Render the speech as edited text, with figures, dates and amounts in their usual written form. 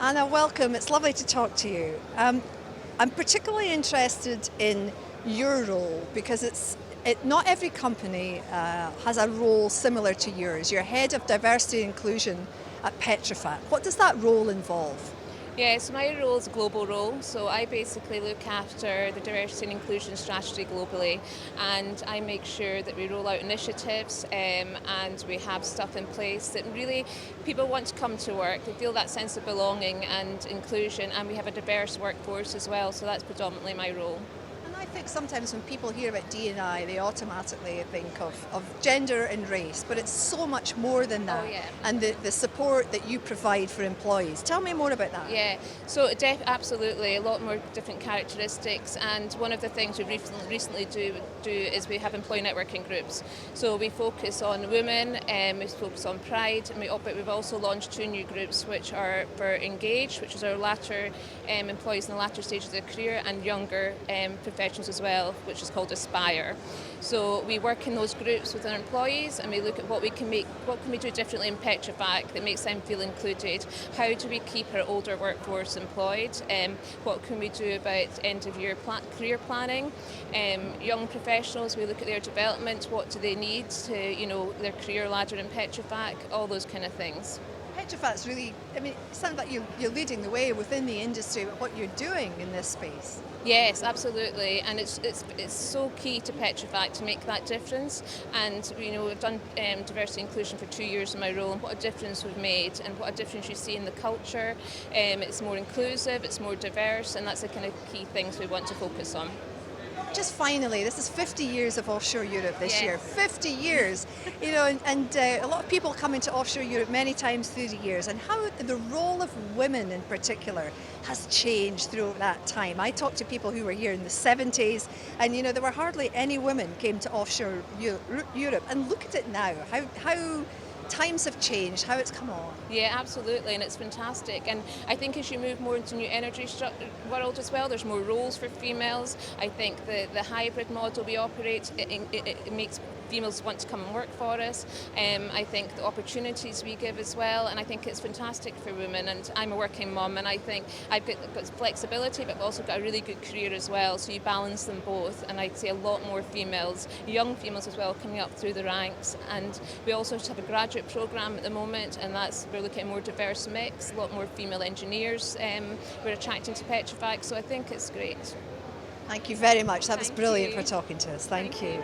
Anna, welcome. It's lovely to talk to you. I'm particularly interested in your role because not every company has a role similar to yours. You're head of diversity and inclusion at Petrofac. What does that role involve? Yeah, so my role is a global role, so I basically look after the diversity and inclusion strategy globally, and I make sure that we roll out initiatives and we have stuff in place that really people want to come to work, they feel that sense of belonging and inclusion, and we have a diverse workforce as well, so that's predominantly my role. And I think sometimes when people hear about D&I, they automatically think of gender and race, but it's so much more than Oh that. yeah. And the support that you provide for employees. Tell me more about that. Yeah, so absolutely a lot more different characteristics, and one of the things we recently do is we have employee networking groups. So we focus on women, we focus on pride, and we've also launched two new groups which are for Engage, which is our latter employees in the latter stages of their career, and younger professionals as well, which is called Aspire. So we work in those groups with our employees, and we look at what we can we do differently in Petrofac that makes them feel included. How do we keep our older workforce employed? What can we do about end of year career planning? Young professionals, we look at their development. What do they need to, their career ladder in Petrofac? All those kind of things. Petrofac's really, it sounds like you're leading the way within the industry with what you're doing in this space. Yes, absolutely, and it's so key to Petrofac to make that difference. And we've done diversity and inclusion for 2 years in my role, and what a difference we've made, and what a difference you see in the culture. It's more inclusive, it's more diverse, and that's the kind of key things we want to focus on. Just finally, this is 50 years of offshore Europe this year. Yes. 50 years, and a lot of people come into offshore Europe many times through the years, and how the role of women in particular has changed through that time. I talked to people who were here in the 70s, and there were hardly any women came to offshore Europe. And look at it now, how times have changed, how it's come on. Yeah, absolutely, and it's fantastic. And I think as you move more into new energy world as well, there's more roles for females. I think the hybrid model we operate, it makes females want to come and work for us. I think the opportunities we give as well, and I think it's fantastic for women. And I'm a working mum, and I think I've got flexibility, but I've also got a really good career as well, so you balance them both. And I'd say a lot more females, young females as well, coming up through the ranks. And we also have a graduate programme at the moment, and we're looking at a more diverse mix, a lot more female engineers we're attracting to Petrofac, so I think it's great. Thank you very much. That was Thank brilliant you. for talking to us. Thank you.